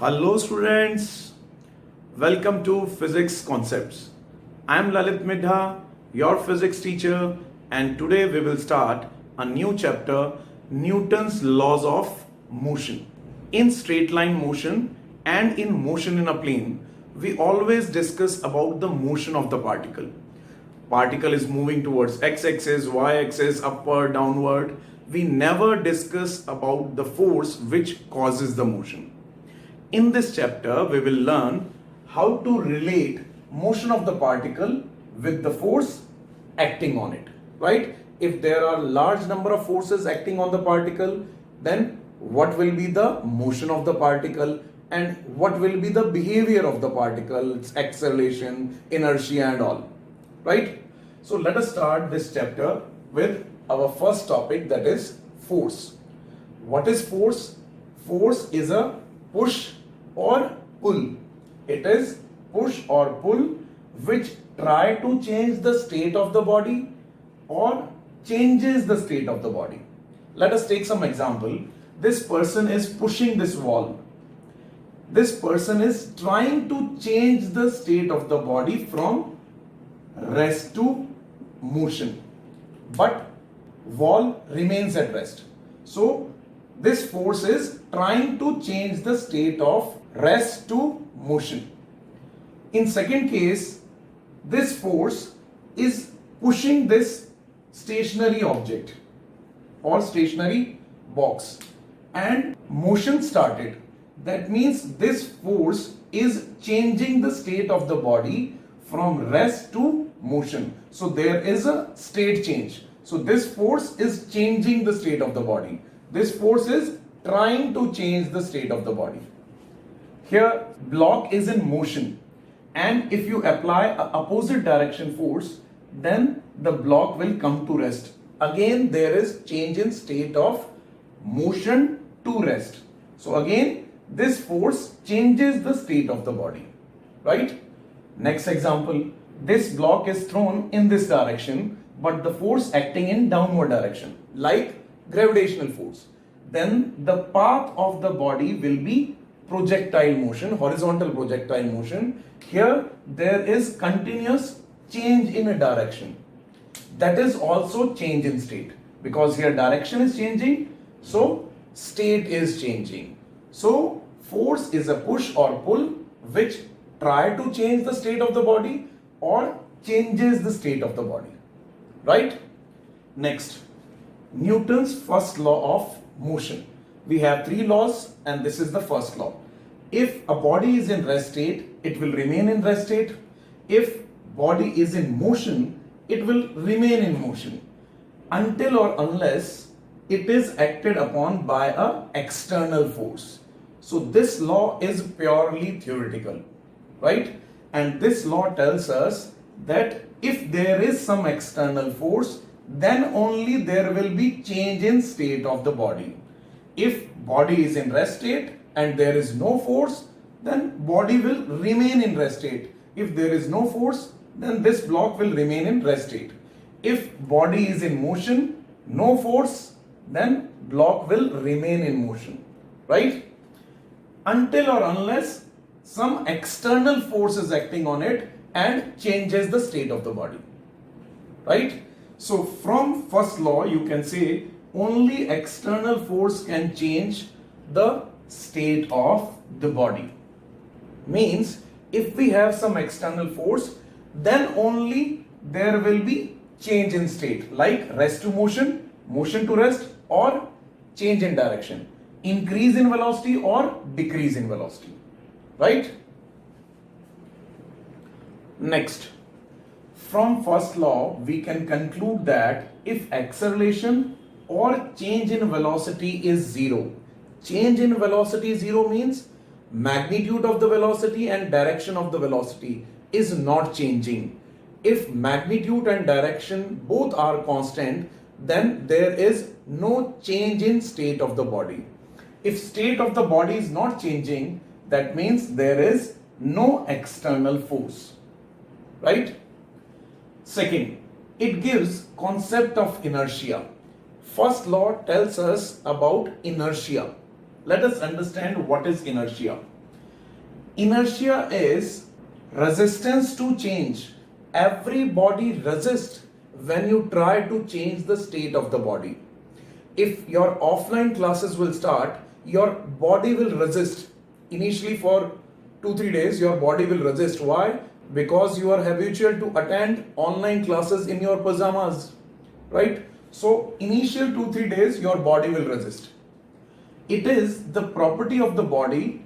Hello students, welcome to Physics Concepts. I am Lalit Midha, your physics teacher, and today we will start a new chapter, Newton's laws of motion. In straight line motion and in motion in a plane, we always discuss about the motion of the particle. Particle is moving towards x-axis, y-axis, upward, downward. We never discuss about the force which causes the motion. In this chapter, we will learn how to relate motion of the particle with the force acting on it, right? If there are large number of forces acting on the particle, then what will be the motion of the particle and what will be the behavior of the particle, its acceleration, inertia and all, right? So let us start this chapter with our first topic, that is force. What is force? Force is a push or pull. It is push or pull which try to change the state of the body or changes the state of the body. Let us take some example. This person is pushing this wall. This person is trying to change the state of the body from rest to motion, but wall remains at rest. So this force is trying to change the state of rest to motion. In second case, this force is pushing this stationary object or stationary box and motion started. That means this force is changing the state of the body from rest to motion. So there is a state change. So this force is changing the state of the body. This force is trying to change the state of the body. Here block is in motion, and if you apply a opposite direction force, then the block will come to rest. Again there is change in state of motion to rest. So again this force changes the state of the body, right? Next example, this block is thrown in this direction, but the force acting in downward direction, like gravitational force. Then the path of the body will be projectile motion, horizontal projectile motion. Here there is continuous change in a direction. That is also change in state, because here direction is changing, so state is changing. So force is a push or pull which try to change the state of the body or changes the state of the body, right? Next, Newton's first law of motion. We have three laws and this is the first law. If a body is in rest state, it will remain in rest state. If body is in motion, it will remain in motion until or unless it is acted upon by an external force. So this law is purely theoretical, right? And this law tells us that if there is some external force, then only there will be change in state of the body. If body is in rest state and there is no force, then body will remain in rest state. If there is no force, then this block will remain in rest state. If body is in motion, no force, then block will remain in motion, right? Until or unless some external force is acting on it and changes the state of the body, right? So from first law you can say only external force can change the state of the body. Means if we have some external force, then only there will be change in state, like rest to motion, motion to rest, or change in direction, increase in velocity or decrease in velocity, right? Next, from first law we can conclude that if acceleration or change in velocity is zero, change in velocity zero means magnitude of the velocity and direction of the velocity is not changing. If magnitude and direction both are constant, then there is no change in state of the body. If state of the body is not changing, that means there is no external force, right? Second, it gives concept of inertia. First law tells us about inertia. Let us understand what is inertia. Inertia is resistance to change. Every body resists when you try to change the state of the body. If your offline classes will start, your body will resist. Initially for 2-3 days, your body will resist. Why? Because you are habitual to attend online classes in your pajamas, right? So initial 2-3 days, your body will resist. It is the property of the body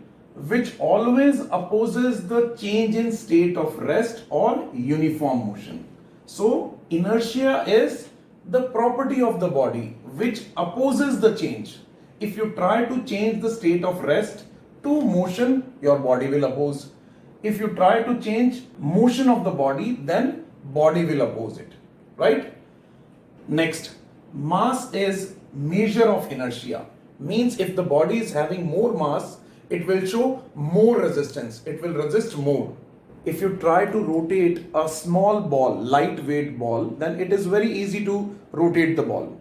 which always opposes the change in state of rest or uniform motion. So inertia is the property of the body which opposes the change. If you try to change the state of rest to motion, your body will oppose. If you try to change motion of the body, then body will oppose it, right? Next, mass is measure of inertia. Means if the body is having more mass, it will show more resistance. It will resist more. If you try to rotate a small ball, lightweight ball, then it is very easy to rotate the ball.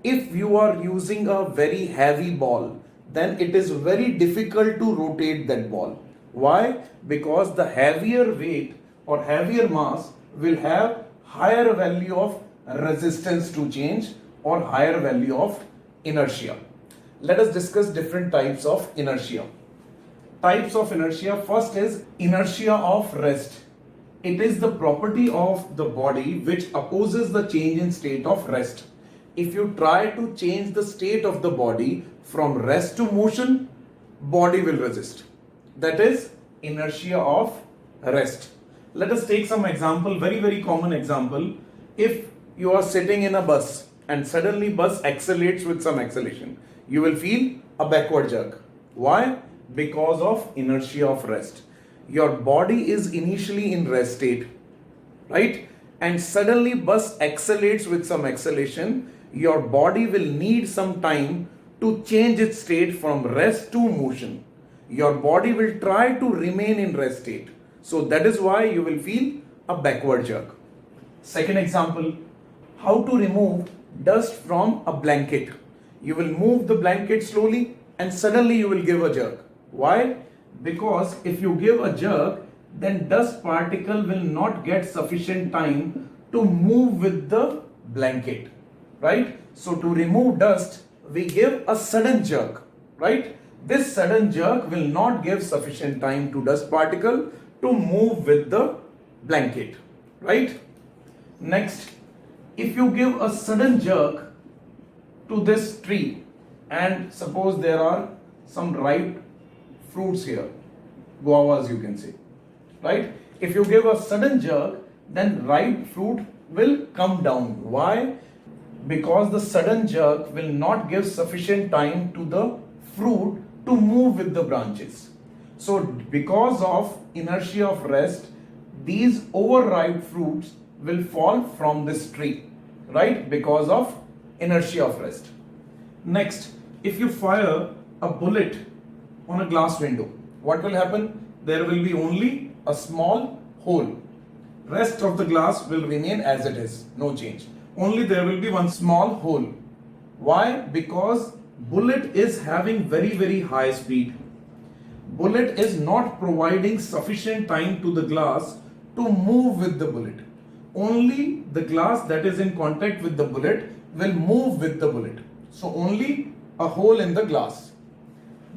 If you are using a very heavy ball, then it is very difficult to rotate that ball. Why? Because the heavier weight or heavier mass will have higher value of resistance to change or higher value of inertia. Let us discuss different types of inertia. Types of inertia. First is inertia of rest. It is the property of the body which opposes the change in state of rest. If you try to change the state of the body from rest to motion, body will resist. That is inertia of rest. Let us take some example, very common example. If you are sitting in a bus and suddenly bus accelerates with some acceleration, you will feel a backward jerk. Why? Because of inertia of rest. Your body is initially in rest state, right? And suddenly bus accelerates with some acceleration, your body will need some time to change its state from rest to motion. Your body will try to remain in rest state. So that is why you will feel a backward jerk. Second example, how to remove dust from a blanket. You will move the blanket slowly and suddenly you will give a jerk. Why? Because if you give a jerk, then dust particle will not get sufficient time to move with the blanket, right? So to remove dust, we give a sudden jerk, right? This sudden jerk will not give sufficient time to dust particle to move with the blanket, right? Next, if you give a sudden jerk to this tree and suppose there are some ripe fruits here, guavas you can say, right? If you give a sudden jerk, then ripe fruit will come down. Why? Because the sudden jerk will not give sufficient time to the fruit to move with the branches. So because of inertia of rest, these overripe fruits will fall from this tree, right? Because of inertia of rest. Next, if you fire a bullet on a glass window, what will happen? There will be only a small hole. Rest of the glass will remain as it is, no change. Only there will be one small hole. Why? Because bullet is having very high speed. Bullet is not providing sufficient time to the glass to move with the bullet. Only the glass that is in contact with the bullet will move with the bullet. So only a hole in the glass.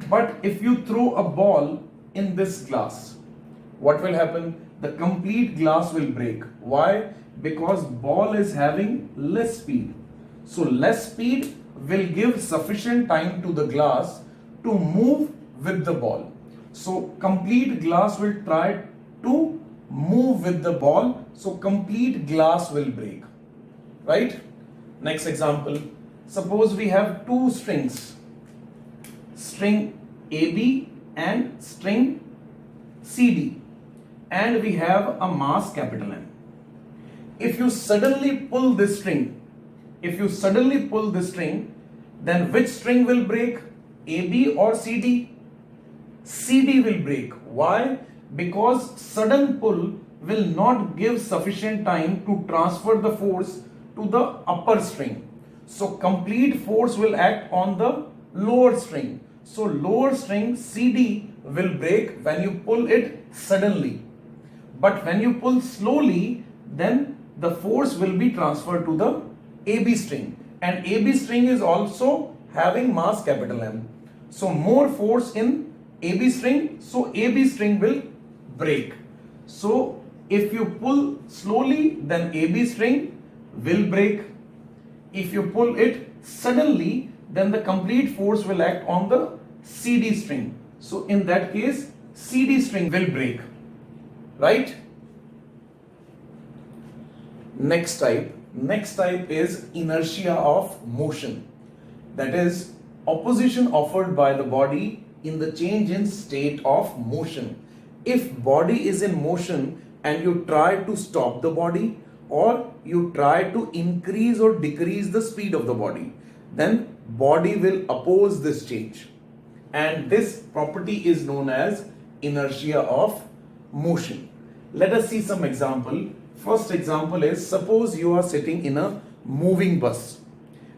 But if you throw a ball in this glass, what will happen? The complete glass will break. Why? Because ball is having less speed. So less speed will give sufficient time to the glass to move with the ball. So complete glass will try to move with the ball. So complete glass will break. Right? Next example. Suppose we have two strings. String AB and string CD. And we have a mass capital M. If you suddenly pull this string, then which string will break? AB or CD? CD will break. Why? Because sudden pull will not give sufficient time to transfer the force to the upper string. So complete force will act on the lower string. So lower string CD will break when you pull it suddenly. But when you pull slowly, then the force will be transferred to the AB string. And AB string is also having mass capital M. So more force in AB string, so AB string will break. So if you pull slowly, then AB string will break. If you pull it suddenly, then the complete force will act on the CD string. So in that case, CD string will break. Right? Next type is inertia of motion. That is opposition offered by the body in the change in state of motion. If body is in motion and you try to stop the body, or you try to increase or decrease the speed of the body, then body will oppose this change. And this property is known as inertia of motion. Let us see some example. First example is, suppose you are sitting in a moving bus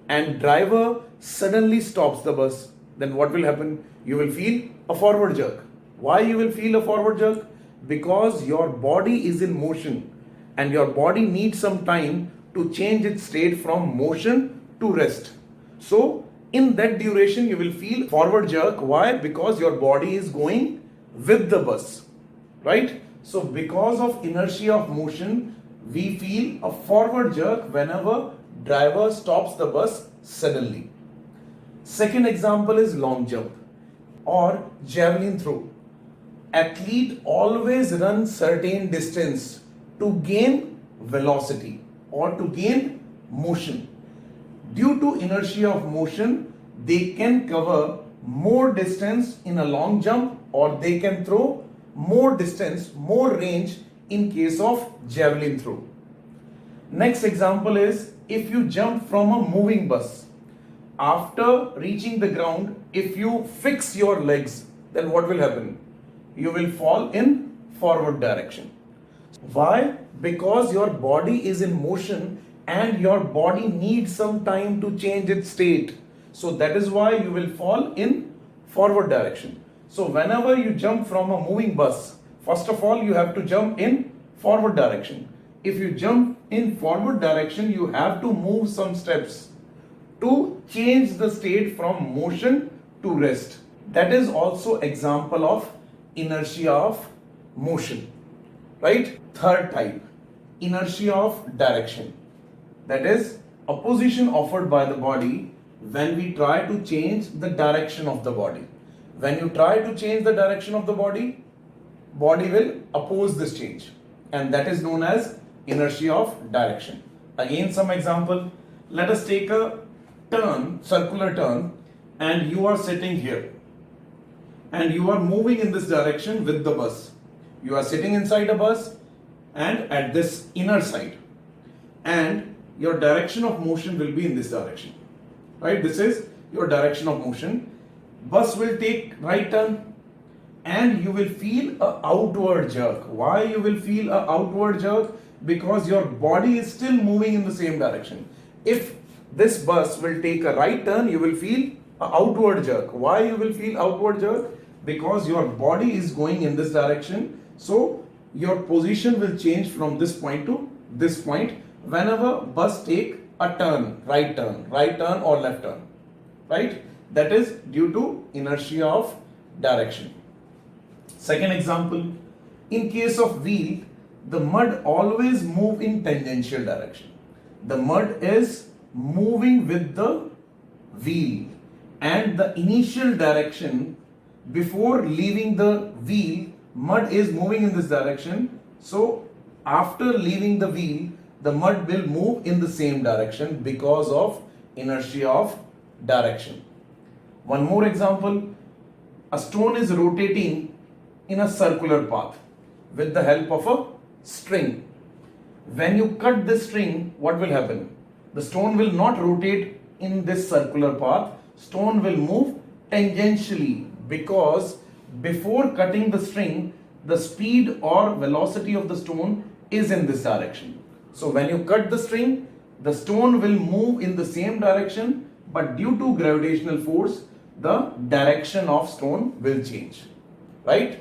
and driver suddenly stops the bus. Then what will happen? You will feel a forward jerk. Why you will feel a forward jerk? Because your body is in motion and your body needs some time to change its state from motion to rest. So in that duration you will feel forward jerk. Why? Because your body is going with the bus, right? So because of inertia of motion, we feel a forward jerk whenever driver stops the bus suddenly. Second example is long jump or javelin throw. Athlete always run certain distance to gain velocity or to gain motion. Due to inertia of motion, they can cover more distance in a long jump, or they can throw more distance, more range in case of javelin throw. Next example is, if you jump from a moving bus, after reaching the ground, if you fix your legs, then what will happen? You will fall in forward direction. Why? Because your body is in motion and your body needs some time to change its state. So that is why you will fall in forward direction. So whenever you jump from a moving bus, first of all you have to jump in forward direction. If you jump in forward direction, you have to move some steps to change the state from motion to rest. That is also example of inertia of motion, right? Third type, inertia of direction. That is opposition offered by the body when we try to change the direction of the body. When you try to change the direction of the body will oppose this change, and that is known as inertia of direction. Again, some example. Let us take a turn, circular turn, and you are sitting here and you are moving in this direction with the bus. You are sitting inside a bus and at this inner side, and your direction of motion will be in this direction, right? This is your direction of motion. Bus will take right turn and you will feel a outward jerk. Why you will feel a outward jerk? Because your body is still moving in the same direction. If this bus will take a right turn, you will feel a outward jerk. Why you will feel outward jerk? Because your body is going in this direction. So your position will change from this point to this point whenever bus take a turn or left turn, right? That is due to inertia of direction. Second example, in case of wheel, the mud always move in tangential direction. The mud is moving with the wheel, and the initial direction before leaving the wheel, mud is moving in this direction. So after leaving the wheel, the mud will move in the same direction because of inertia of direction. One more example, a stone is rotating in a circular path with the help of a string. When you cut the string, what will happen? The stone will not rotate in this circular path. Stone will move tangentially, because before cutting the string, the speed or velocity of the stone is in this direction. So when you cut the string, the stone will move in the same direction, but due to gravitational force, the direction of stone will change, right?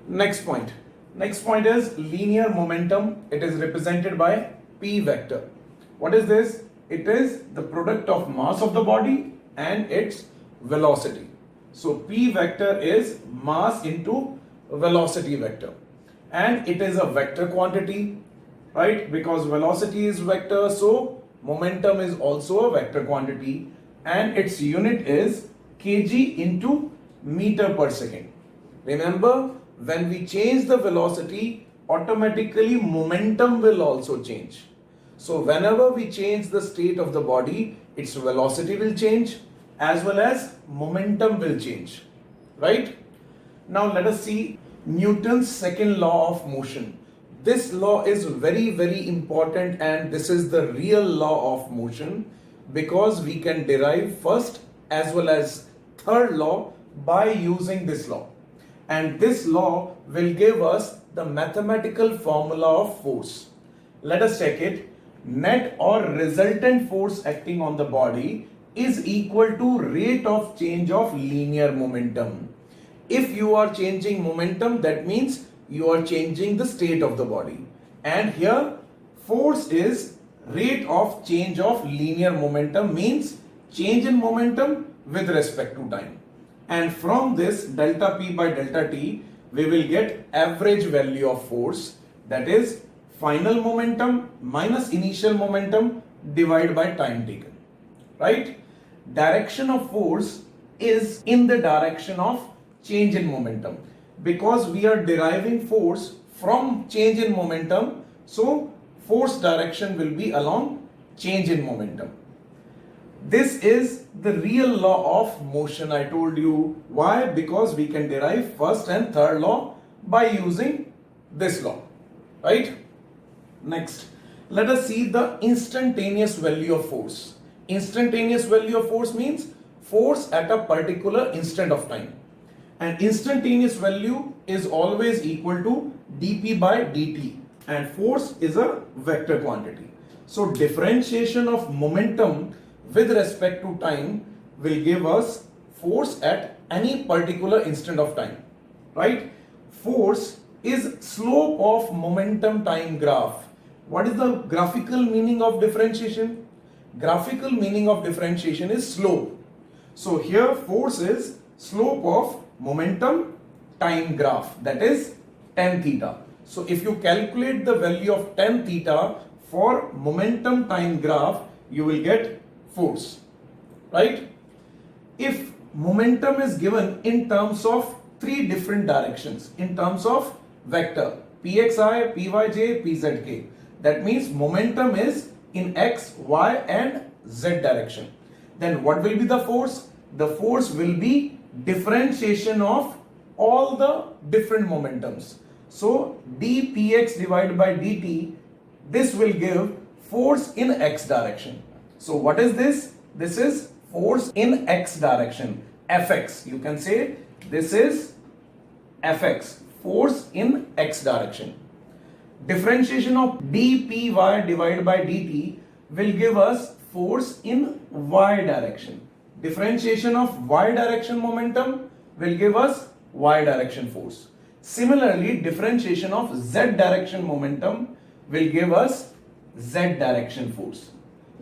Next point. Next point is linear momentum. It is represented by P vector. What is this? It is the product of mass of the body and its velocity. So P vector is mass into velocity vector. And it is a vector quantity, right? Because velocity is vector, so momentum is also a vector quantity. And its unit is kg into meter per second. Remember, when we change the velocity, automatically momentum will also change. So whenever we change the state of the body, its velocity will change as well as momentum will change, right? Now let us see Newton's second law of motion. This law is very important, and this is the real law of motion, because we can derive first as well as third law by using this law. And this law will give us the mathematical formula of force. Let us check it. Net or resultant force acting on the body is equal to rate of change of linear momentum. If you are changing momentum, that means you are changing the state of the body. And here force is rate of change of linear momentum, means change in momentum with respect to time. And from this delta P by delta T, we will get average value of force, that is final momentum minus initial momentum divided by time taken, right? Direction of force is in the direction of change in momentum, because we are deriving force from change in momentum, so force direction will be along change in momentum. This is the real law of motion. I told you why, because we can derive first and third law by using this law, right? Next, let us see the instantaneous value of force. Instantaneous value of force means force at a particular instant of time. And instantaneous value is always equal to dp by dt, and force is a vector quantity. So differentiation of momentum with respect to time will give us force at any particular instant of time, right? Force is slope of momentum time graph. What is the graphical meaning of differentiation? Graphical meaning of differentiation is slope. So here force is slope of momentum time graph, that is tan theta. So if you calculate the value of tan theta for momentum time graph, you will get force, right? If momentum is given in terms of three different directions, in terms of vector pxi, pyj, pzk, that means momentum is in x, y and z direction, then what will be the force? The force will be differentiation of all the different momentums. So dpx divided by dt, this will give force in x direction. So what is this? This is force in x direction, Fx. You can say this is Fx, force in x direction. Differentiation of dpy divided by dt will give us force in y direction. Differentiation of y direction momentum will give us y direction force. Similarly, differentiation of z direction momentum will give us z direction force.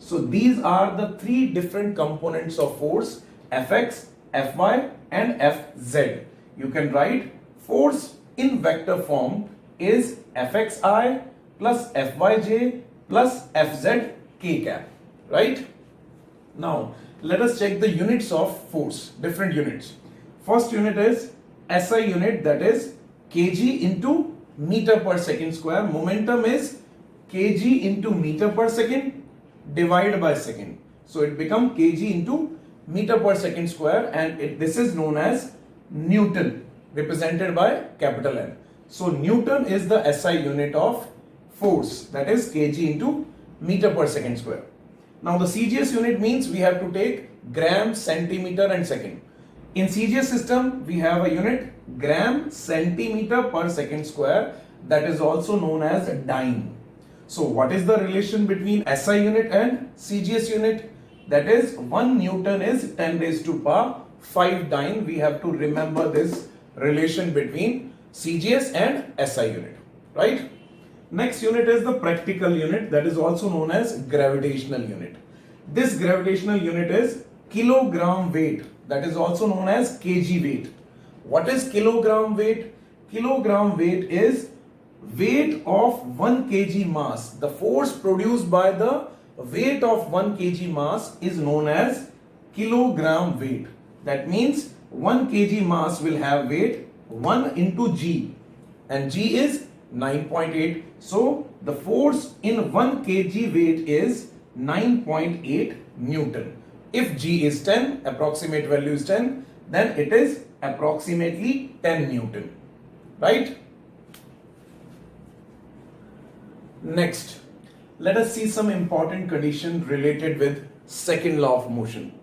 So these are the three different components of force Fx, Fy and Fz. You can write force in vector form is Fxi plus Fyj plus Fz k cap, right? Now, let us check the units of force, different units. First unit is SI unit, that is kg into meter per second square. Momentum is kg into meter per second divided by second. So it becomes kg into meter per second square, and this is known as Newton, represented by capital N. So Newton is the SI unit of force, that is kg into meter per second square. Now the CGS unit means we have to take gram, centimeter and second. In CGS system, we have a unit gram centimeter per second square, that is also known as dyne. So what is the relation between SI unit and CGS unit? That is 1 Newton is 10 raised to power 5 dyne. We have to remember this relation between CGS and SI unit, right? Next unit is the practical unit, that is also known as gravitational unit. This gravitational unit is kilogram weight, that is also known as kg weight. What is kilogram weight? Kilogram weight is weight of 1 kg mass. The force produced by the weight of 1 kg mass is known as kilogram weight. That means 1 kg mass will have weight 1 into g, and g is 9.8. So the force in 1 kg weight is 9.8 Newton. If g is 10, approximate value is 10, then it is approximately 10 Newton, right? Next, let us see some important condition related with second law of motion.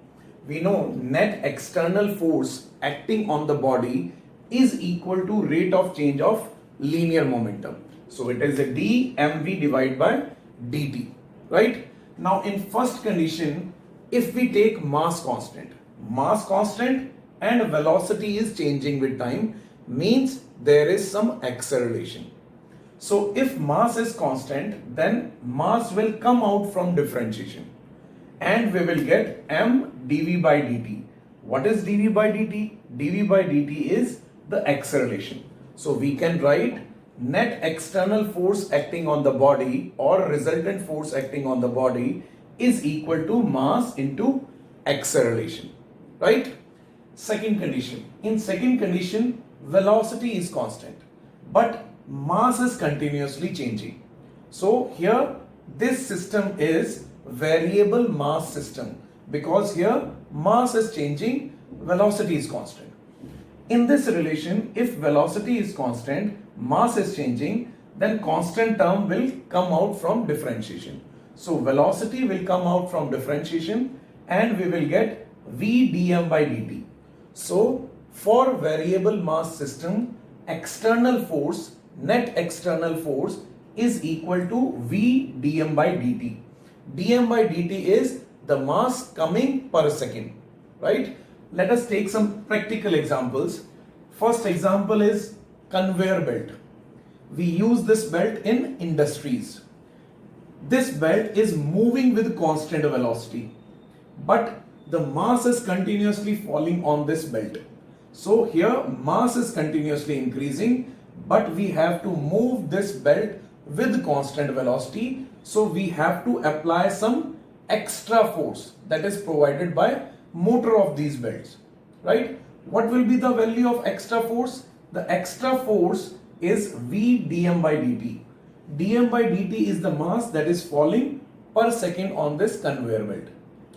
We know net external force acting on the body is equal to rate of change of linear momentum. So it is a dmv divided by dt, right? Now in first condition, if we take mass constant and velocity is changing with time, means there is some acceleration. So if mass is constant, then mass will come out from differentiation and we will get m dv by dt. What is dv by dt? dv by dt is the acceleration. So we can write net external force acting on the body or resultant force acting on the body is equal to mass into acceleration, right? Second condition. In second condition, velocity is constant, but mass is continuously changing. So here this system is variable mass system because here mass is changing, velocity is constant. In this relation, if velocity is constant, mass is changing, then constant term will come out from differentiation. So velocity will come out from differentiation and we will get v dm by dt. So for variable mass system, external force, net external force is equal to v dm by dt. dm by dt is the mass coming per second, right? Let us take some practical examples. First example is conveyor belt. We use this belt in industries. This belt is moving with constant velocity, but the mass is continuously falling on this belt. So here mass is continuously increasing, but we have to move this belt with constant velocity. So we have to apply some extra force that is provided by motor of these belts, right? What will be the value of extra force? The extra force is v dm by dt. dm by dt is the mass that is falling per second on this conveyor belt,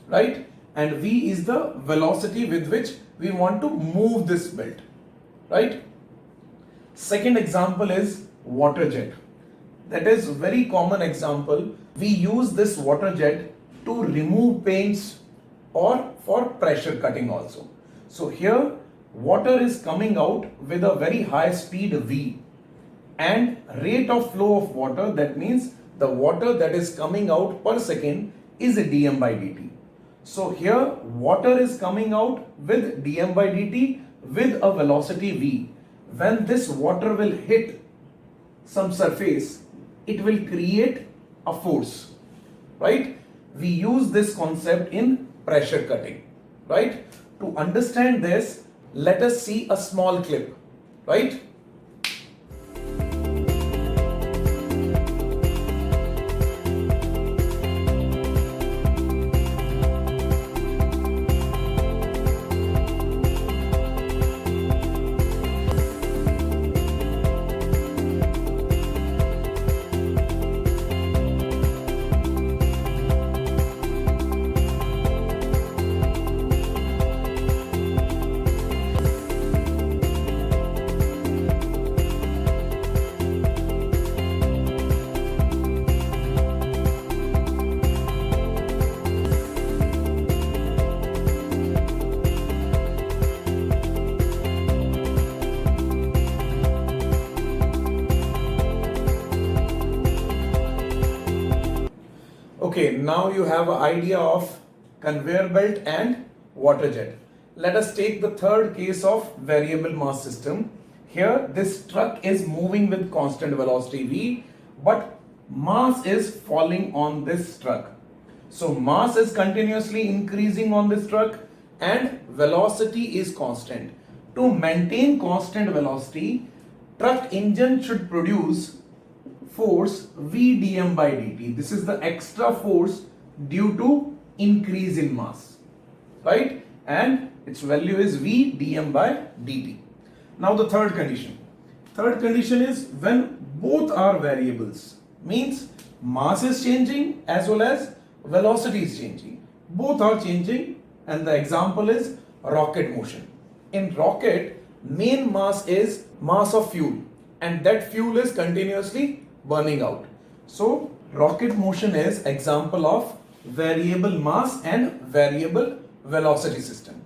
right? And v is the velocity with which we want to move this belt, right? Second example is water jet. That is very common example. We use this water jet to remove paints or for pressure cutting also. So here water is coming out with a very high speed v, and rate of flow of water, that means the water that is coming out per second, is a dm by dt. So here water is coming out with dm by dt with a velocity v. When this water will hit some surface, it will create a force, right? We use this concept in pressure cutting, right? to understand this, let us see a small clip, right? Okay, now you have an idea of conveyor belt and water jet. Let us take the third case of variable mass system. Here, this truck is moving with constant velocity v, but mass is falling on this truck. So mass is continuously increasing on this truck and velocity is constant. To maintain constant velocity, truck engine should produce force v dm by dt. This is the extra force due to increase in mass, right? And its value is v dm by dt. Now the third condition. Third condition is when both are variables, means mass is changing as well as velocity is changing. Both are changing, and the example is rocket motion. In rocket, main mass is mass of fuel, and that fuel is continuously burning out. So rocket motion is example of variable mass and variable velocity system.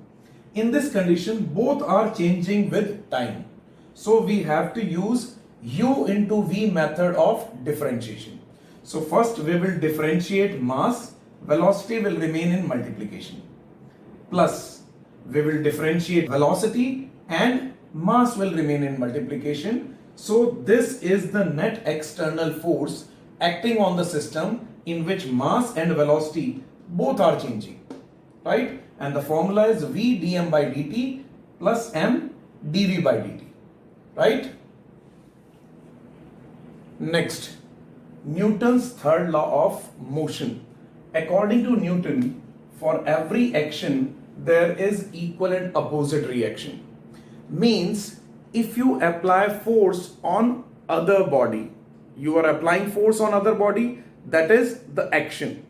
In this condition, both are changing with time. So we have to use u into v method of differentiation. So first we will differentiate mass, velocity will remain in multiplication. Plus we will differentiate velocity and mass will remain in multiplication. So this is the net external force acting on the system in which mass and velocity both are changing, right? And the formula is v dm by dt plus m dv by dt, right? Next, Newton's third law of motion. According to Newton, for every action there is equal and opposite reaction. Means if you apply force on other body, you are applying force on other body, that is the action.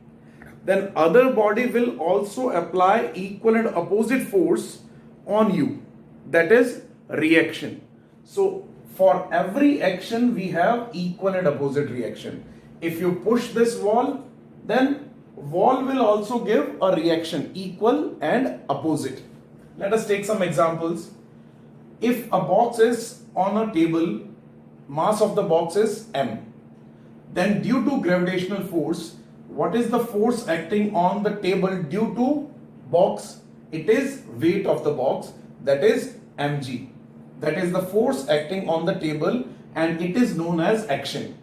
Then other body will also apply equal and opposite force on you, that is reaction. So for every action we have equal and opposite reaction. If you push this wall, then wall will also give a reaction equal and opposite. Let us take some examples. If a box is on a table, mass of the box is m. Then due to gravitational force, what is the force acting on the table due to box? It is weight of the box, that is mg. That is the force acting on the table and it is known as action.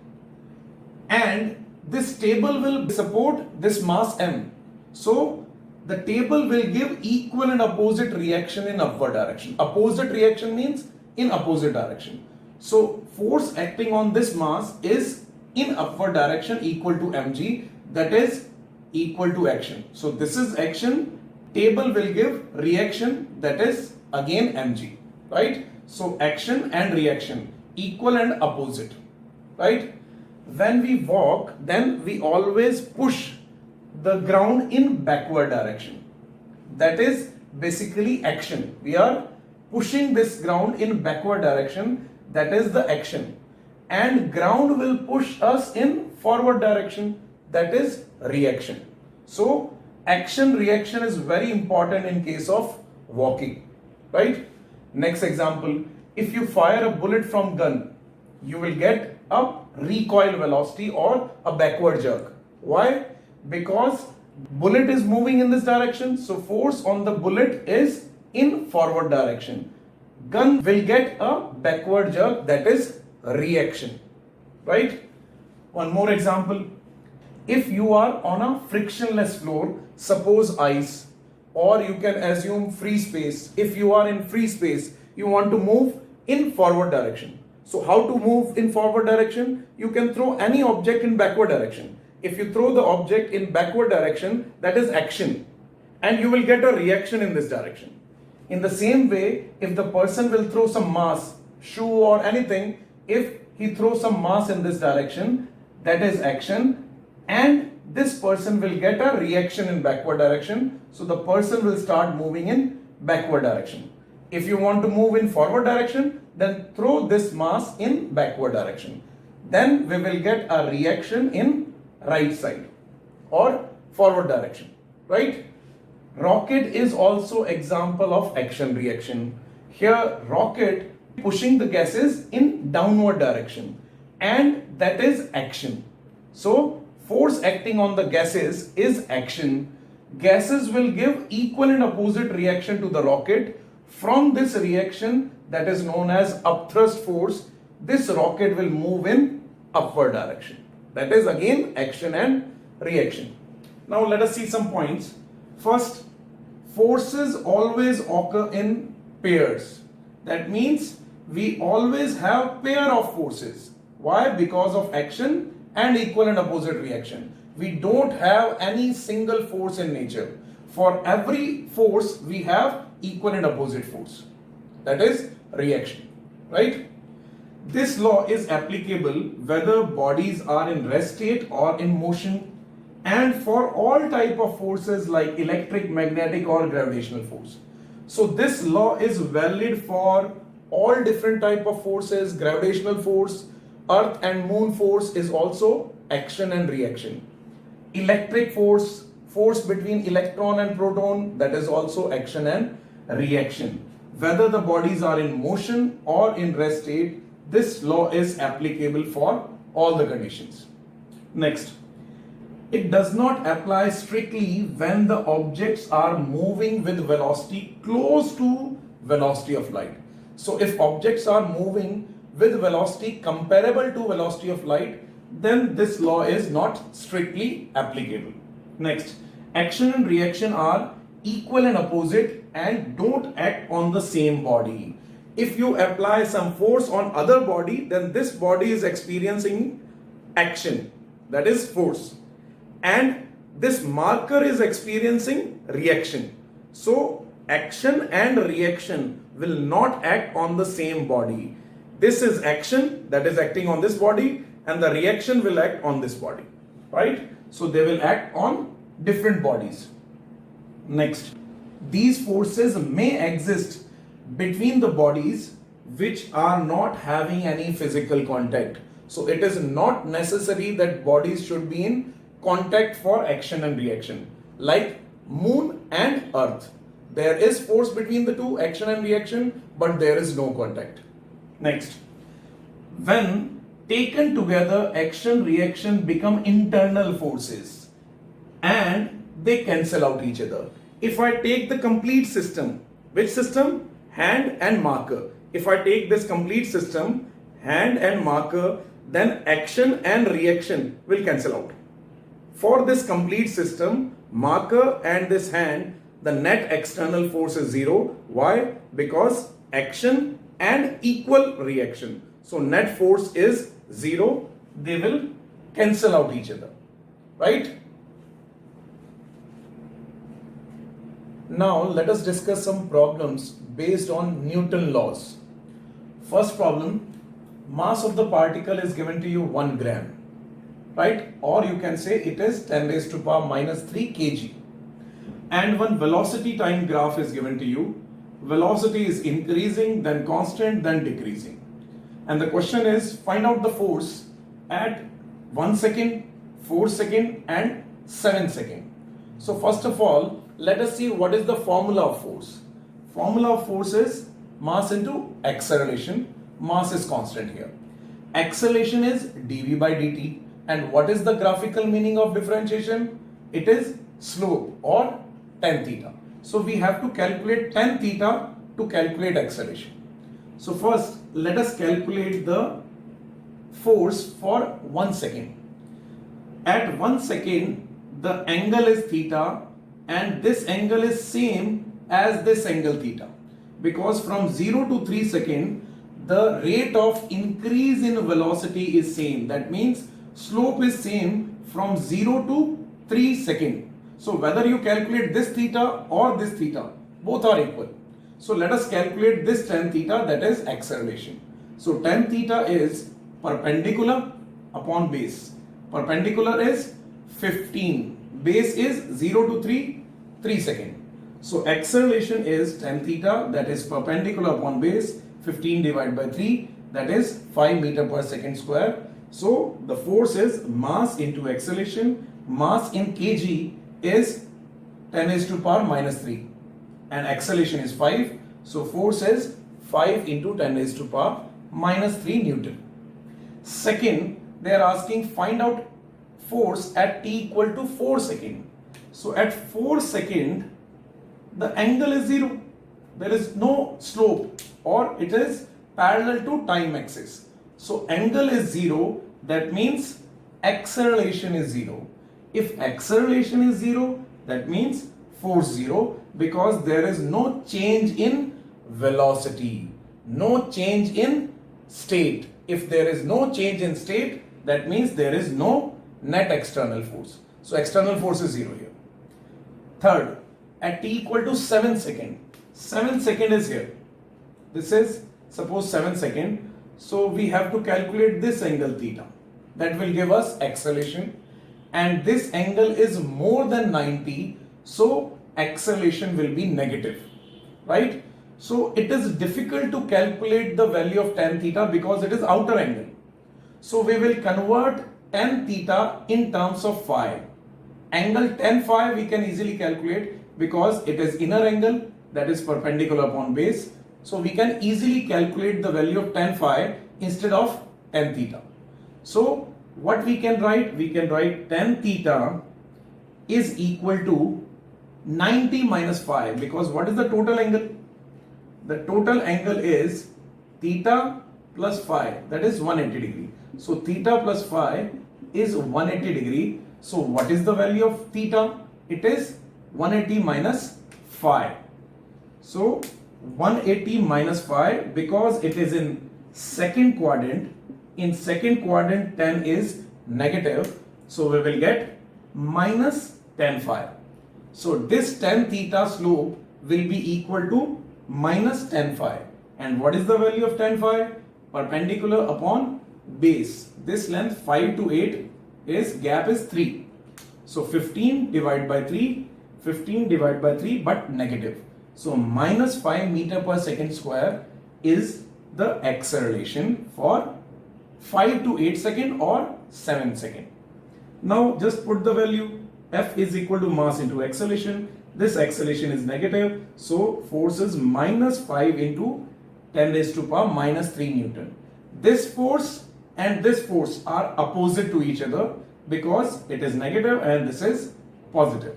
And this table will support this mass m. So the table will give equal and opposite reaction in upward direction. Opposite reaction means in opposite direction. So force acting on this mass is in upward direction equal to mg, that is equal to action. So this is action, table will give reaction, that is again mg, right? So action and reaction equal and opposite, right? When we walk, then we always push the ground in backward direction. That is basically action. We are pushing this ground in backward direction, that is the action. And ground will push us in forward direction, that is reaction. So action reaction is very important in case of walking, right? Next example, if you fire a bullet from gun, you will get a recoil velocity or a backward jerk. Why? Because bullet is moving in this direction, so force on the bullet is in forward direction. Gun will get a backward jerk, that is reaction, right? One more example. If you are on a frictionless floor, suppose ice, or you can assume free space. If you are in free space, you want to move in forward direction. So how to move in forward direction? You can throw any object in backward direction. If you throw the object in backward direction, that is action, and you will get a reaction in this direction. In the same way, if the person will throw some mass, shoe or anything, if he throws some mass in this direction, that is action, and this person will get a reaction in backward direction. So the person will start moving in backward direction. If you want to move in forward direction, then throw this mass in backward direction. Then we will get a reaction in right side or forward direction, right? Rocket is also example of action reaction. Here rocket pushing the gases in downward direction, and that is action. So force acting on the gases is action. Gases will give equal and opposite reaction to the rocket. From this reaction, that is known as upthrust force, this rocket will move in upward direction. That is again action and reaction. Now let us see some points. First, forces always occur in pairs. That means we always have pair of forces. Why? Because of action and equal and opposite reaction. We don't have any single force in nature. For every force, we have equal and opposite force. That is reaction, right? This law is applicable whether bodies are in rest state or in motion, and for all type of forces like electric, magnetic or gravitational force. So this law is valid for all different type of forces. Gravitational force, earth and moon force is also action and reaction. Electric force, force between electron and proton, that is also action and reaction. Whether the bodies are in motion or in rest state, this law is applicable for all the conditions. Next, it does not apply strictly when the objects are moving with velocity close to velocity of light. So if objects are moving with velocity comparable to velocity of light, then this law is not strictly applicable. Next, action and reaction are equal and opposite and don't act on the same body. If you apply some force on other body, then this body is experiencing action, that is force, and this marker is experiencing reaction. So action and reaction will not act on the same body. This is action that is acting on this body, and the reaction will act on this body, right? So they will act on different bodies. Next, these forces may exist between the bodies which are not having any physical contact. So it is not necessary that bodies should be in contact for action and reaction. Like moon and earth, there is force between the two, action and reaction, but there is no contact. Next, when taken together, action reaction become internal forces and they cancel out each other. If I take the complete system, which system? Hand and marker. If I take this complete system, hand and marker, then action and reaction will cancel out. For this complete system, marker and this hand, the net external force is 0. Why? Because action and equal reaction. So net force is 0. They will cancel out each other, right? Now let us discuss some problems based on Newton laws. First problem, mass of the particle is given to you 1 gram, right? Or you can say it is 10 raised to power minus 3 kg. And one velocity time graph is given to you. Velocity is increasing, then constant, then decreasing. And the question is, find out the force at 1 second, 4 second and 7 second. So first of all, let us see what is the formula of force. Formula of force is mass into acceleration. Mass is constant here. Acceleration is dv by dt. And what is the graphical meaning of differentiation? It is slope or tan theta. So we have to calculate tan theta to calculate acceleration. So first, let us calculate the force for 1 second. At 1 second, the angle is theta and this angle is same as this angle theta, because from 0 to 3 seconds the rate of increase in velocity is same. That means slope is same from 0 to 3 seconds. So whether you calculate this theta or this theta, both are equal. So let us calculate this tan theta, that is acceleration. So tan theta is perpendicular upon base. Perpendicular is 15. Base is 0 to 3 seconds. So acceleration is tan theta, that is perpendicular upon base, 15 divided by 3, that is 5 meter per second square. So the force is mass into acceleration. Mass in kg is 10 raised to power minus 3 and acceleration is 5. So force is 5 into 10 raised to power minus 3 Newton. Second, they are asking find out force at t equal to 4 seconds. So at 4 seconds, the angle is 0. There is no slope, or it is parallel to time axis. So angle is 0, that means acceleration is 0. If acceleration is 0, that means force 0, because there is no change in velocity, no change in state. If there is no change in state, that means there is no net external force. So external force is 0 here. Third, at t equal to 7 seconds. 7 seconds is here. This is suppose 7 seconds. So we have to calculate this angle theta. That will give us acceleration. And this angle is more than 90. So acceleration will be negative. Right? So it is difficult to calculate the value of tan theta because it is outer angle. So we will convert tan theta in terms of phi. Angle tan phi we can easily calculate because it is inner angle, that is perpendicular upon base. So we can easily calculate the value of tan phi instead of tan theta. So what we can write? We can write tan theta is equal to 90 minus phi, because what is the total angle? The total angle is theta plus phi, that is 180 degree. So theta plus phi is 180 degree. So what is the value of theta? It is 180 minus phi. So 180 minus phi, because it is in second quadrant. In second quadrant tan is negative. So we will get minus tan phi. So this tan theta slope will be equal to minus tan phi. And what is the value of tan phi? Perpendicular upon base. This length 5 to 8 is gap is 3. So 15 divided by 3, 15 divided by 3, but negative. So minus 5 meter per second square is the acceleration for 5 to 8 second or 7 second. Now just put the value. F is equal to mass into acceleration. This acceleration is negative. So force is minus 5 into 10 raised to power minus 3 Newton. This force and this force are opposite to each other because it is negative and this is positive.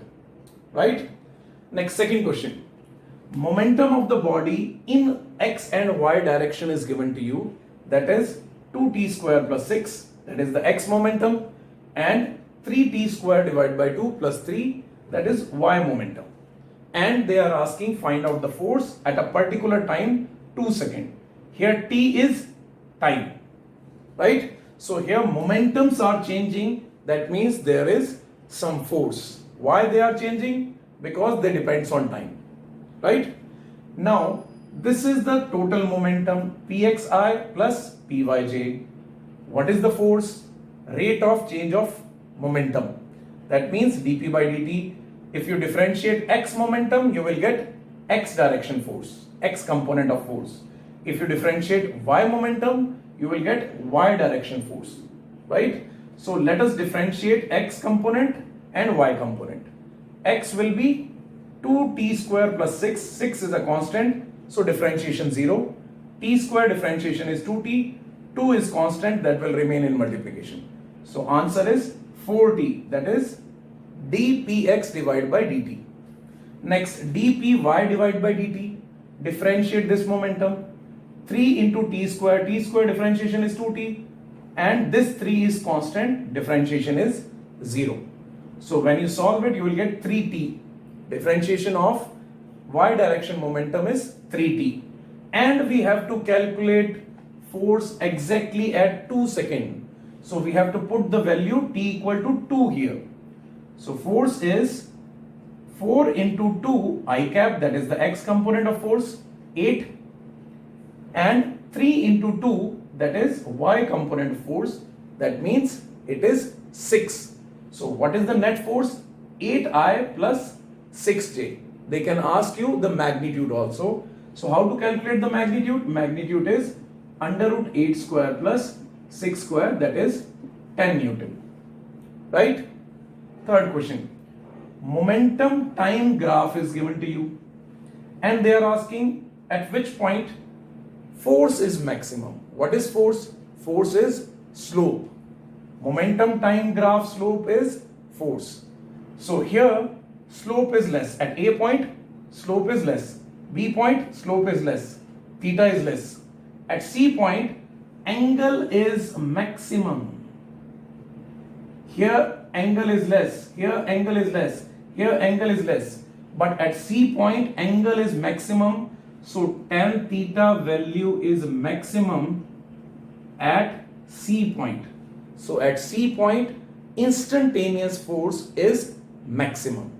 Right? Next, second question. Momentum of the body in x and y direction is given to you. That is 2t square plus 6. That is the x momentum. And 3t square divided by 2 plus 3. That is y momentum. And they are asking find out the force at a particular time, 2 seconds. Here t is time. Right? So here momentums are changing. That means there is some force. Why they are changing? Because they depends on time. Right? Now this is the total momentum pxi plus pyj. What is the force? Rate of change of momentum. That means dp by dt. If you differentiate x momentum, you will get x direction force, x component of force. If you differentiate y momentum, you will get y direction force. Right? So let us differentiate x component and y component. X will be 2t square plus 6. 6 is a constant, so differentiation 0. T square differentiation is 2t. 2 is constant, that will remain in multiplication. So answer is 4t, that is dpx divided by dt. Next, dpy divided by dt. Differentiate this momentum. 3 into t square differentiation is 2t. And this 3 is constant, differentiation is 0. So when you solve it, you will get 3t. Differentiation of y direction momentum is 3t. And we have to calculate force exactly at 2 seconds. So we have to put the value t equal to 2 here. So force is 4 into 2 I cap, that is the x component of force, 8, and 3 into 2, that is y component of force, that means it is 6. So what is the net force? 8I plus 6j. They can ask you the magnitude also. So how to calculate the magnitude? Magnitude is under root 8 square plus 6 square, that is 10 Newton. Right? Third question. Momentum time graph is given to you. And they are asking at which point force is maximum. What is force? Force is slope. Momentum time graph slope is force. So here slope is less. At A point, slope is less. B point, slope is less. Theta is less. At C point, angle is maximum. Here angle is less. Here angle is less. Here angle is less. But at C point, angle is maximum. So tan theta value is maximum at C point. So at C point, instantaneous force is maximum.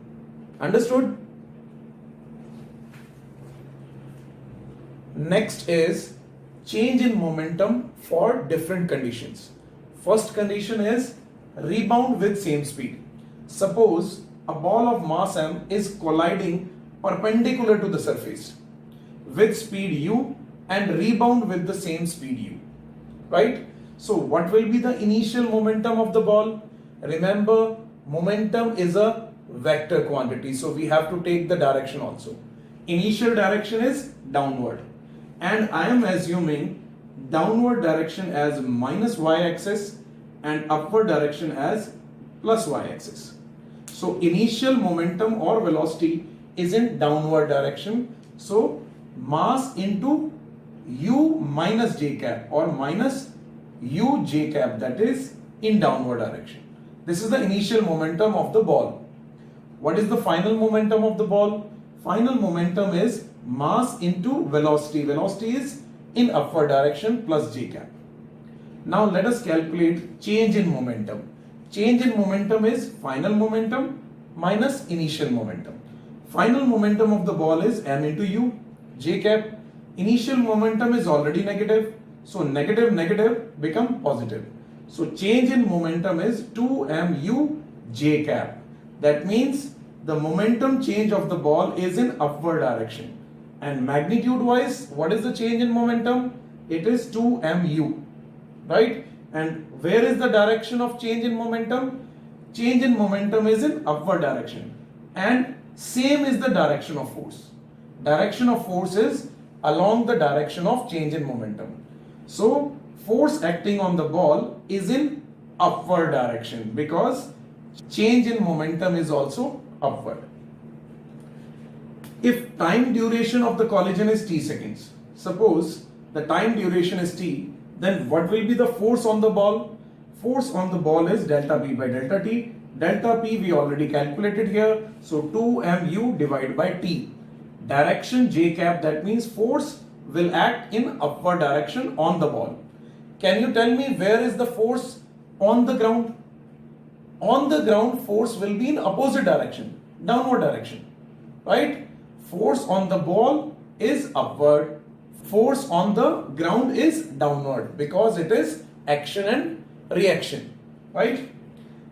Understood? Next is change in momentum for different conditions. First condition is rebound with same speed. Suppose a ball of mass m is colliding perpendicular to the surface with speed u and rebound with the same speed u. Right? So what will be the initial momentum of the ball? Remember, momentum is a vector quantity, so we have to take the direction also. Initial direction is downward, and I am assuming downward direction as minus y-axis and upward direction as plus y-axis. So initial momentum or velocity is in downward direction. So mass into u minus j cap or minus u j cap, that is in downward direction. This is the initial momentum of the ball. What is the final momentum of the ball? Final momentum is mass into velocity. Velocity is in upward direction plus j cap. Now let us calculate change in momentum. Change in momentum is final momentum minus initial momentum. Final momentum of the ball is m into u, j cap. Initial momentum is already negative, so negative negative become positive. So change in momentum is 2mu j cap. That means the momentum change of the ball is in upward direction. And magnitude wise, what is the change in momentum? It is 2mu. Right? And where is the direction of change in momentum? Change in momentum is in upward direction. And same is the direction of force. Direction of force is along the direction of change in momentum. So force acting on the ball is in upward direction because change in momentum is also upward. If time duration of the collision is t seconds, suppose the time duration is t, then what will be the force on the ball? Force on the ball is delta p by delta t. Delta p we already calculated here, so 2mu divided by t. Direction j cap, that means force will act in upward direction on the ball. Can you tell me where is the force on the ground? On the ground, force will be in opposite direction, downward direction, right? Force on the ball is upward, force on the ground is downward because it is action and reaction, right?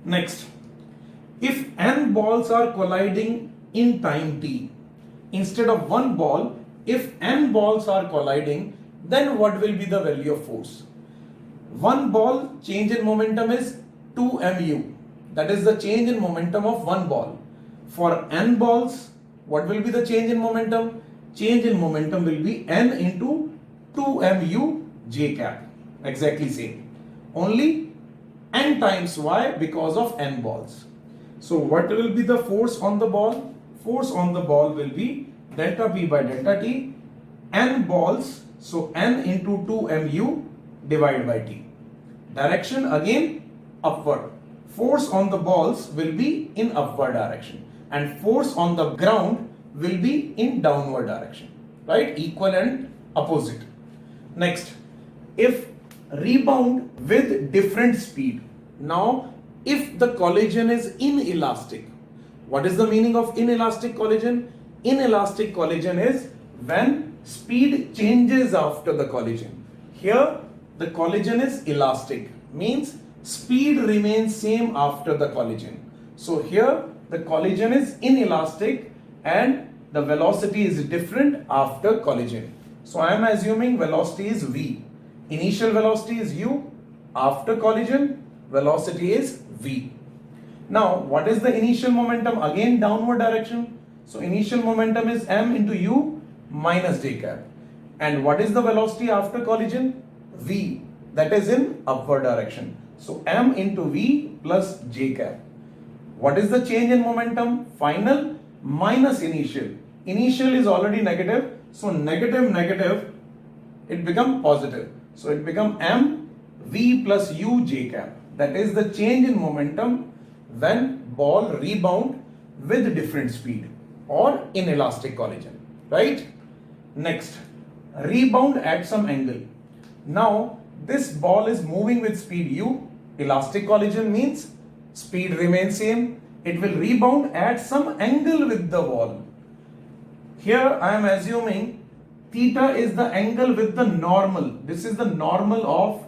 Next, if n balls are colliding in time t, instead of one ball, if n balls are colliding, then what will be the value of force? One ball change in momentum is 2mu. That is the change in momentum of one ball. For n balls, what will be the change in momentum? Change in momentum will be n into 2mu j cap. Exactly same. Only n times y because of n balls. So what will be the force on the ball? Force on the ball will be delta p by delta t, n balls, so n into 2mu divided by t. Direction again upward. Force on the balls will be in upward direction. and force on the ground will be in downward direction, right? Equal and opposite. Next, if rebound with different speed. Now, if the collision is inelastic, what is the meaning of inelastic collision? Inelastic collision is when speed changes after the collision. Here, the collision is elastic, means speed remains same after the collision. So here, the collision is inelastic and the velocity is different after collision. So I am assuming velocity is v. Initial velocity is u. After collision, velocity is v. Now, what is the initial momentum? Again, downward direction. So initial momentum is m into u minus j cap. And what is the velocity after collision? V. That is in upward direction. So m into v plus j cap. What is the change in momentum? Final minus initial. Initial is already negative. So negative, it becomes positive. So it becomes m v plus u j cap. That is the change in momentum when ball rebound with different speed or inelastic collision, right? Next, rebound at some angle. Now, this ball is moving with speed u. Elastic collision means speed remains same. It will rebound at some angle with the wall. Here I am assuming theta is the angle with the normal. This is the normal of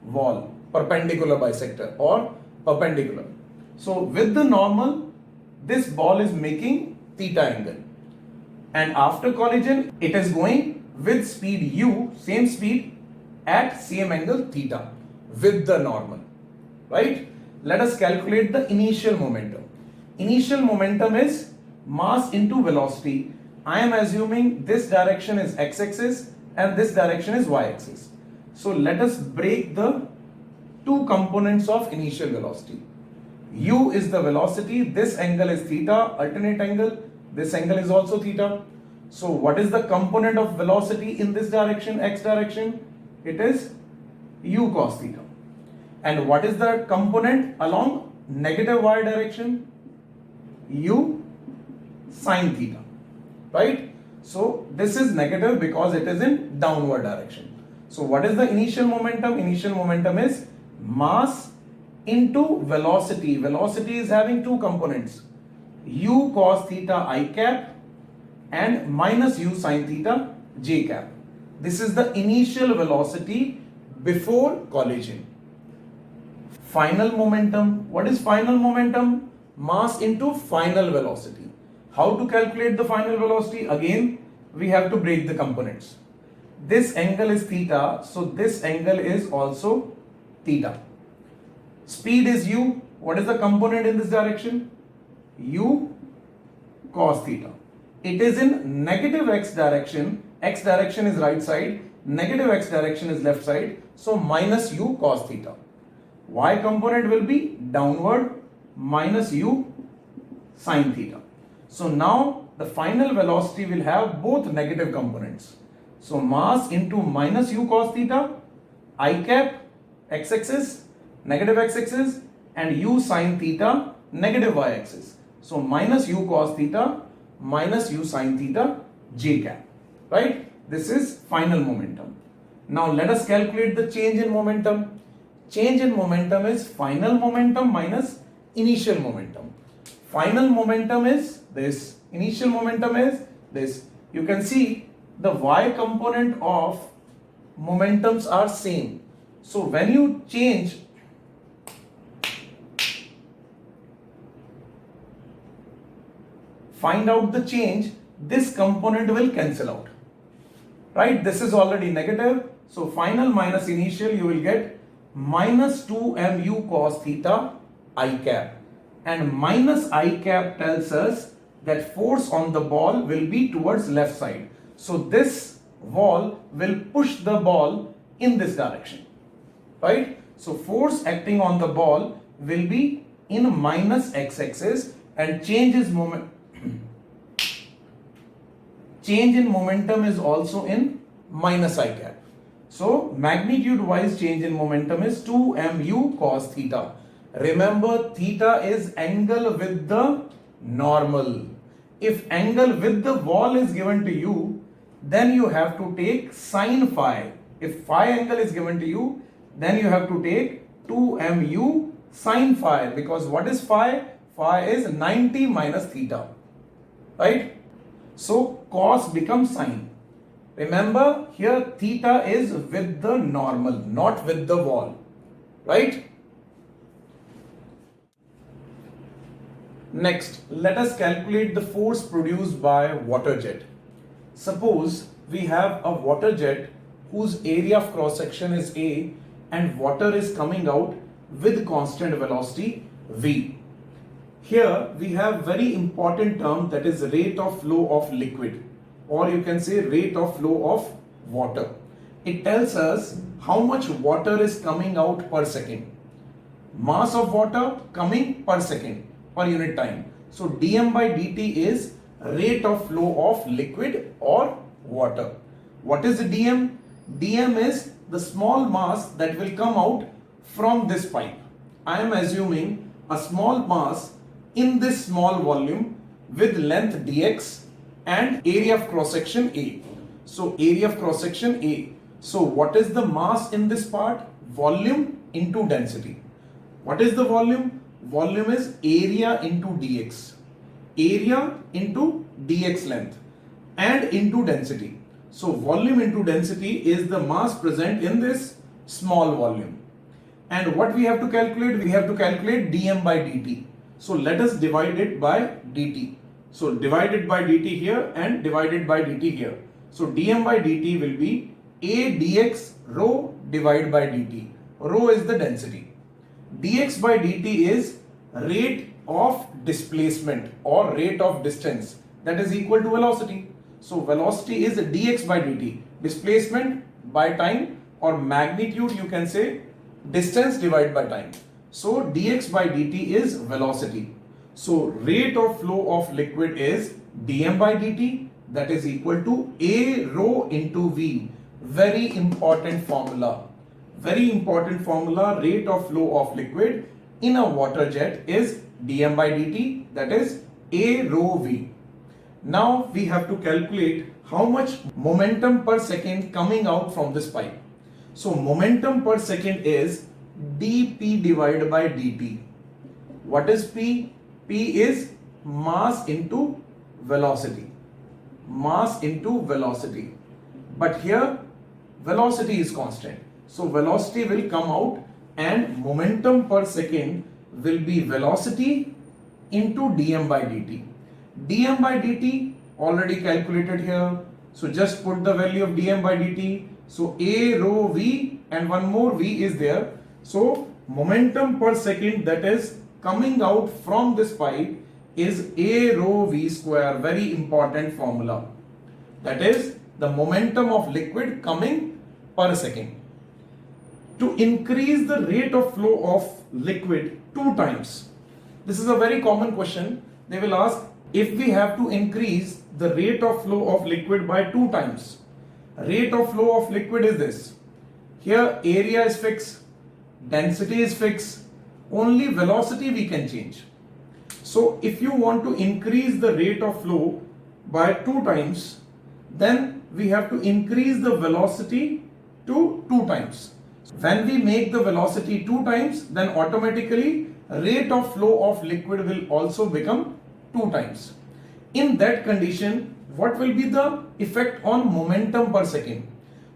wall, perpendicular bisector or perpendicular. So with the normal, this ball is making theta angle. And after collision, it is going with speed u, same speed, at same angle theta with the normal, right? Let us calculate the initial momentum. Initial momentum is mass into velocity. I am assuming this direction is x-axis and this direction is y-axis. So let us break the two components of initial velocity. U is the velocity, this angle is theta, alternate angle, this angle is also theta. So what is the component of velocity in this direction, x direction? It is u cos theta. And what is the component along negative y direction? U sin theta, right? So this is negative because it is in downward direction. So what is the initial momentum? Initial momentum is mass into velocity. Velocity is having two components, u cos theta I cap and minus u sin theta j cap. This is the initial velocity before collision. Final momentum. What is final momentum? Mass into final velocity. How to calculate the final velocity? Again, we have to break the components. This angle is theta, so this angle is also theta. Speed is u. What is the component in this direction? U cos theta. It is in negative x direction. X direction is right side, negative x direction is left side, so minus u cos theta. Y component will be downward, minus u sin theta. So now the final velocity will have both negative components. So mass into minus u cos theta, I cap, x-axis, negative x-axis, and u sin theta, negative y-axis. So minus u cos theta, minus u sin theta, j cap. Right? This is final momentum. Now let us calculate the change in momentum. Change in momentum is final momentum minus initial momentum. Final momentum is this. Initial momentum is this. You can see the y component of momentums are same. So when you change find out the change, this component will cancel out. Right? This is already negative. So final minus initial, you will get minus 2mu cos theta I cap. And minus I cap tells us that force on the ball will be towards left side. So this wall will push the ball in this direction. Right? So force acting on the ball will be in minus x-axis and change in momentum is also in minus I cap. So magnitude wise change in momentum is 2mu cos theta. Remember, theta is angle with the normal. If angle with the wall is given to you, then you have to take sine phi. If phi angle is given to you, then you have to take 2mu sine phi, because what is phi? Phi is 90 minus theta, right? So cos becomes sine. Remember here theta is with the normal, not with the wall, right? Next, let us calculate the force produced by water jet. Suppose we have a water jet whose area of cross section is A and water is coming out with constant velocity V. Here we have very important term, that is rate of flow of liquid, or you can say rate of flow of water. It tells us how much water is coming out per second. Mass of water coming per second, per unit time. So dm by dt is rate of flow of liquid or water. What is the dm? Dm is the small mass that will come out from this pipe. I am assuming a small mass in this small volume with length dx and area of cross section A. So area of cross section A. So what is the mass in this part? Volume into density. What is the volume? Volume is area into dx. Area into dx length and into density. So volume into density is the mass present in this small volume. And what we have to calculate? We have to calculate dm by dt. So let us divide it by dt. So divided by dt here and divided by dt here. So dm by dt will be a dx rho divided by dt. Rho is the density. Dx by dt is rate of displacement or rate of distance, that is equal to velocity. So velocity is dx by dt. Displacement by time, or magnitude you can say, distance divided by time. So dx by dt is velocity. So rate of flow of liquid is dm by dt, that is equal to a rho into v. Very important formula. Very important formula. Rate of flow of liquid in a water jet is dm by dt, that is a rho v. Now we have to calculate how much momentum per second coming out from this pipe. So momentum per second is dp divided by dt. What is p? P is mass into velocity. Mass into velocity. But here velocity is constant. So velocity will come out and momentum per second will be velocity into dm by dt. Dm by dt already calculated here. So just put the value of dm by dt. So a rho v and one more v is there. So momentum per second that is coming out from this pipe is a rho v square. Very important formula. That is the momentum of liquid coming per second. To increase the rate of flow of liquid 2 times. This is a very common question. They will ask, if we have to increase the rate of flow of liquid by 2 times. Rate of flow of liquid is this. Here area is fixed, density is fixed, only velocity we can change. So if you want to increase the rate of flow by 2 times, then we have to increase the velocity to 2 times. When we make the velocity 2 times, then automatically rate of flow of liquid will also become 2 times. In that condition, what will be the effect on momentum per second?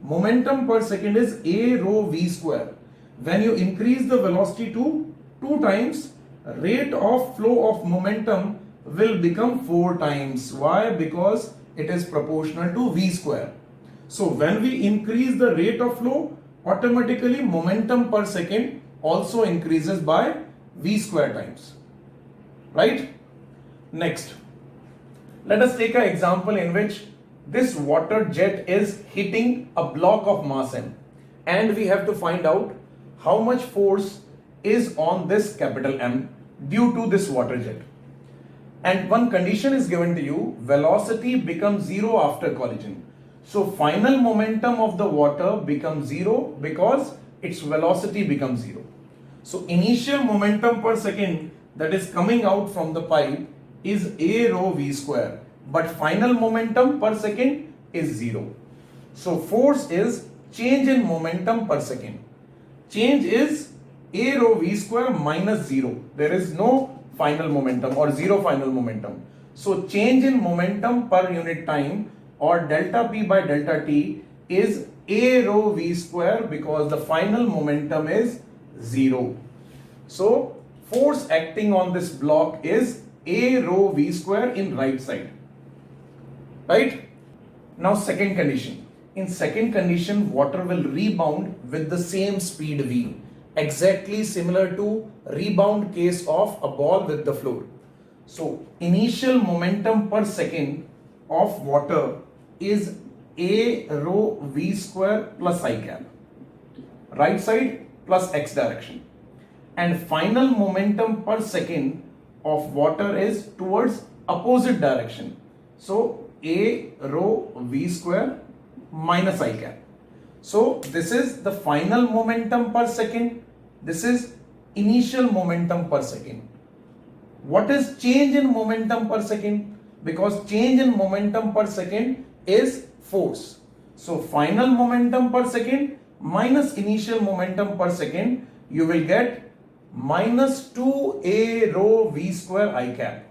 Momentum per second is a rho v square. When you increase the velocity to 2 times, rate of flow of momentum will become 4 times. Why? Because it is proportional to v square. So when we increase the rate of flow, automatically momentum per second also increases by v square times. Right? Next, let us take an example in which this water jet is hitting a block of mass m, and we have to find out how much force is on this capital M due to this water jet. And one condition is given to you, velocity becomes 0 after collision. So final momentum of the water becomes 0 because its velocity becomes 0. So initial momentum per second that is coming out from the pipe is a rho v square, but final momentum per second is 0. So force is change in momentum per second. Change is a rho v square minus 0. There is no final momentum or 0 final momentum. So change in momentum per unit time or delta p by delta t is a rho v square because the final momentum is 0. So force acting on this block is a rho v square in right side. Right? Now second condition. In second condition, water will rebound with the same speed v, exactly similar to rebound case of a ball with the floor. So initial momentum per second of water is a rho v square plus I cap, right side plus x direction, and final momentum per second of water is towards opposite direction. So a rho v square minus I cap. So this is the final momentum per second. This is initial momentum per second. What is change in momentum per second? Because change in momentum per second is force. So final momentum per second minus initial momentum per second, you will get minus 2a rho v square I cap.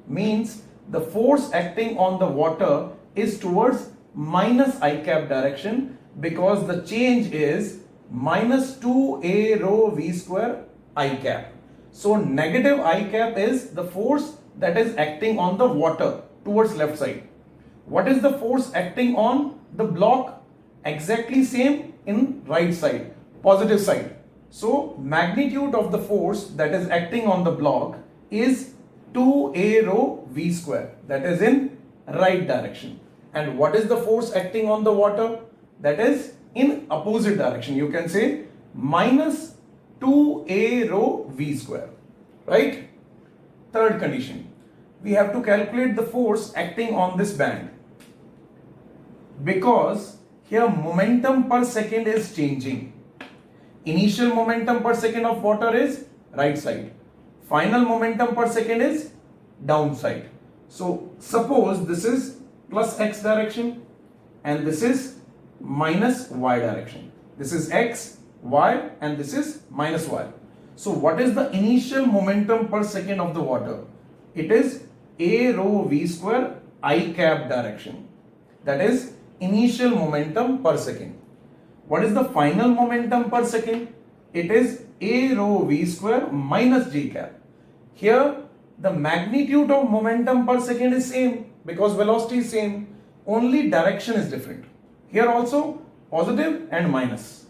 Means the force acting on the water is towards minus I cap direction because the change is minus 2a rho v square I cap. So negative I cap is the force that is acting on the water towards left side. What is the force acting on the block? Exactly same in right side, positive side. So magnitude of the force that is acting on the block is 2a rho v square, that is in right direction. And what is the force acting on the water? That is in opposite direction. You can say minus 2a rho v square, right? Third condition, we have to calculate the force acting on this band because here momentum per second is changing. Initial momentum per second of water is right side. Final momentum per second is downside. So suppose this is plus x direction and this is minus y direction. This is x, y, and this is minus y. So what is the initial momentum per second of the water? It is a rho v square I cap direction. That is initial momentum per second. What is the final momentum per second? It is a rho v square minus j cap. Here the magnitude of momentum per second is same because velocity is same, only direction is different. Here also positive and minus.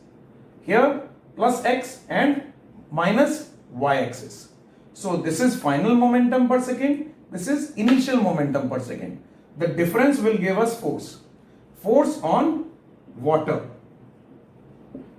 Here plus x and minus y axis. So this is final momentum per second, this is initial momentum per second. The difference will give us force. Force on water.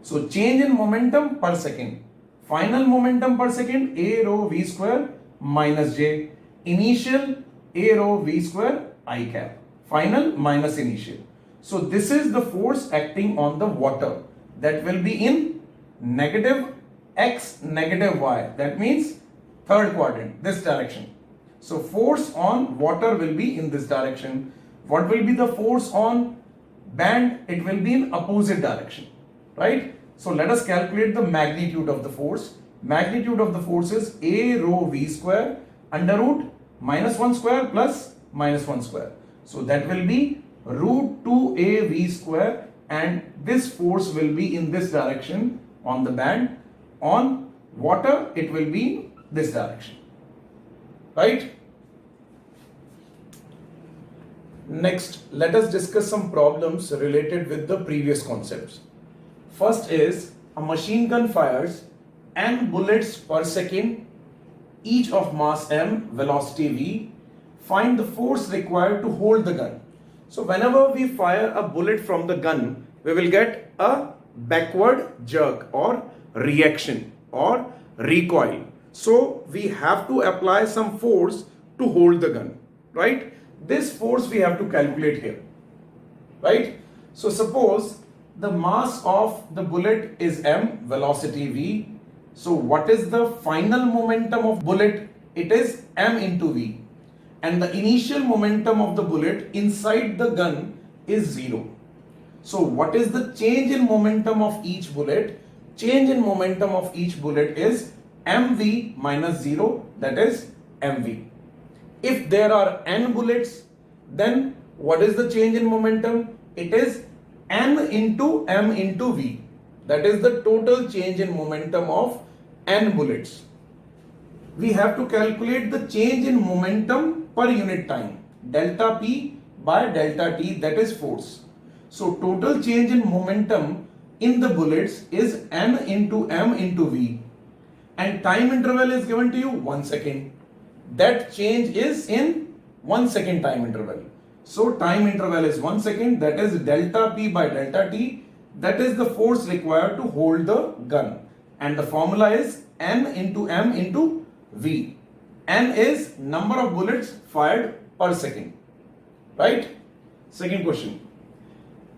So change in momentum per second. Final momentum per second a rho v square minus j. Initial a rho v square I cap. Final minus initial. So this is the force acting on the water. That will be in negative x, negative y. That means third quadrant, this direction. So force on water will be in this direction. What will be the force on band? It will be in opposite direction, right? So let us calculate the magnitude of the force. Magnitude of the force is a rho v square under root minus 1 square plus minus 1 square. So that will be root 2a v square, and this force will be in this direction on the band. On water it will be this direction, right? Next, let us discuss some problems related with the previous concepts. First is a machine gun fires n bullets per second, each of mass m, velocity v. Find the force required to hold the gun. So whenever we fire a bullet from the gun, we will get a backward jerk or reaction or recoil. So we have to apply some force to hold the gun, right? This force we have to calculate here, right? So suppose the mass of the bullet is m, velocity v. So what is the final momentum of bullet? It is m into v. and the initial momentum of the bullet inside the gun is 0. So what is the change in momentum of each bullet? Change in momentum of each bullet is mv minus 0, that is mv. If there are n bullets, then what is the change in momentum? It is n into m into v. That is the total change in momentum of n bullets. We have to calculate the change in momentum per unit time, delta p by delta t, that is force. So total change in momentum in the bullets is n into m into v, and time interval is given to you 1 second. That change is in 1 second time interval. So time interval is 1 second, that is delta p by delta t, that is the force required to hold the gun, and the formula is n into m into v. N is number of bullets fired per second, right? Second question.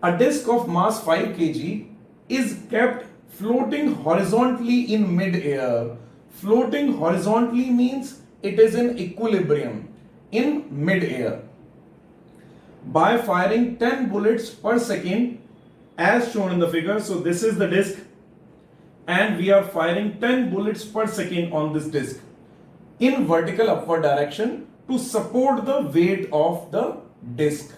A disc of mass 5 kg is kept floating horizontally in mid-air. Floating horizontally means it is in equilibrium in mid-air by firing 10 bullets per second as shown in the figure. So this is the disc and we are firing 10 bullets per second on this disc in vertical upward direction to support the weight of the disc.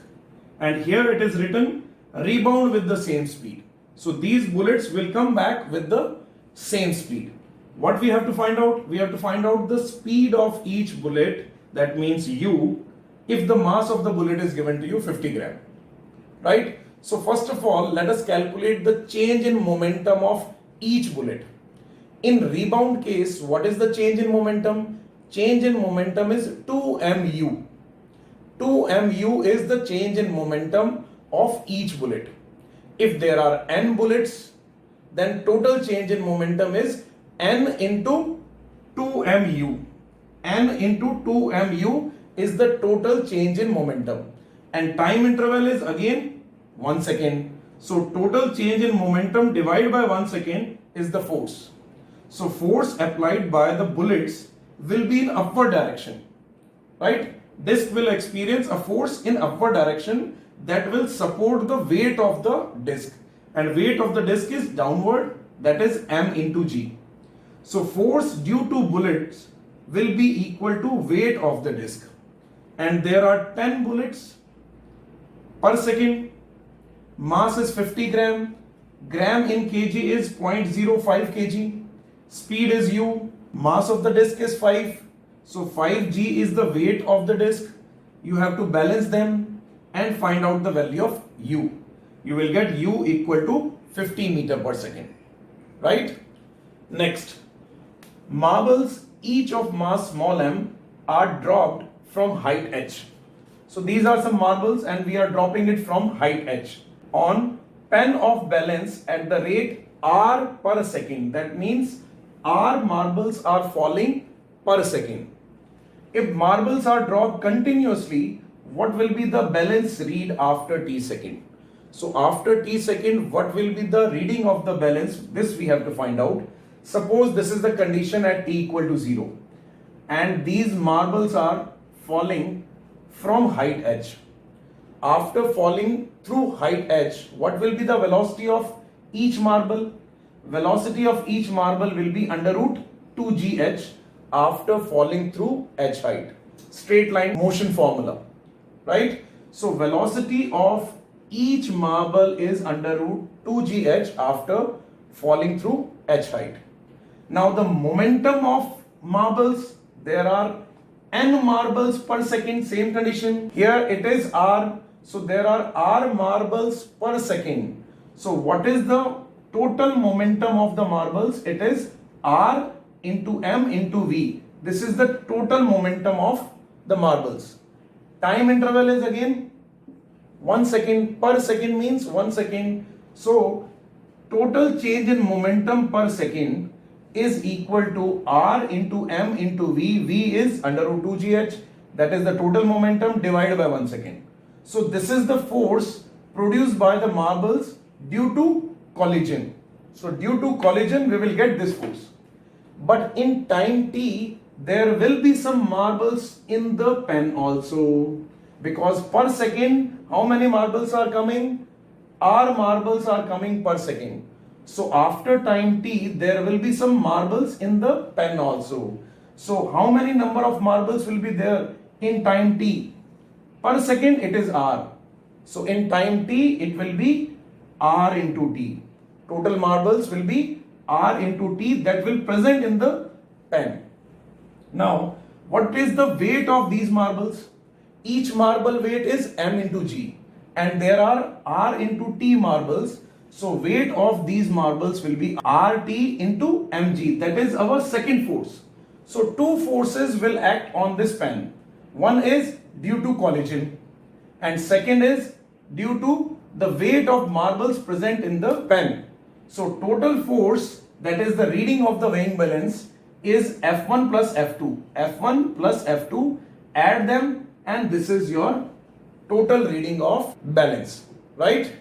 And here it is written rebound with the same speed. So these bullets will come back with the same speed. What we have to find out? We have to find out the speed of each bullet, that means u, if the mass of the bullet is given to you 50 gram, right? So first of all, let us calculate the change in momentum of each bullet. In rebound case, what is the change in momentum? Change in momentum is 2mu. 2mu is the change in momentum of each bullet. If there are n bullets, then total change in momentum is n into 2mu. N into 2mu is the total change in momentum, and time interval is again 1 second. So total change in momentum divided by 1 second is the force. So force applied by the bullets will be in upward direction, right? Disc will experience a force in upward direction that will support the weight of the disc, and weight of the disc is downward, that is m into g. So force due to bullets will be equal to weight of the disc, and there are 10 bullets per second. Mass is 50 gram. Gram in kg is 0.05 kg. Speed is u. Mass of the disc is 5. So 5g is the weight of the disc. You have to balance them and find out the value of u. You will get u equal to 50 meter per second, right? Next, marbles each of mass small m are dropped from height h. So these are some marbles and we are dropping it from height h on pen of balance at the rate r per second. That means r marbles are falling per second. If marbles are dropped continuously, what will be the balance read after t second? So after t second, what will be the reading of the balance? This we have to find out. Suppose this is the condition at t equal to 0 and these marbles are falling from height h. After falling through height h, what will be the velocity of each marble? Velocity of each marble will be under root 2gh after falling through h height. Straight line motion formula, right? So velocity of each marble is under root 2gh after falling through h height. Now the momentum of marbles, there are n marbles per second, same condition. Here it is r, so there are r marbles per second. So what is the total momentum of the marbles? It is r into m into v. This is the total momentum of the marbles. Time interval is again 1 second. Per second means 1 second. So total change in momentum per second is equal to r into m into v. V is under root 2gh, that is the total momentum divided by 1 second. So this is the force produced by the marbles due to collision. So due to collision we will get this force. But in time t, there will be some marbles in the pen also, because per second how many marbles are coming? R marbles are coming per second. So after time t there will be some marbles in the pen also. So how many number of marbles will be there in time t? Per second it is R. So in time t it will be R into t. Total marbles will be R into t that will present in the pen. Now what is the weight of these marbles? Each marble weight is m into g, and there are R into t marbles. So weight of these marbles will be RT into mg, that is our second force. So two forces will act on this pen. One is due to collision and second is due to the weight of marbles present in the pen. So total force, that is the reading of the weighing balance, is F1 plus F2. F1 plus F2, add them, and this is your total reading of balance, right?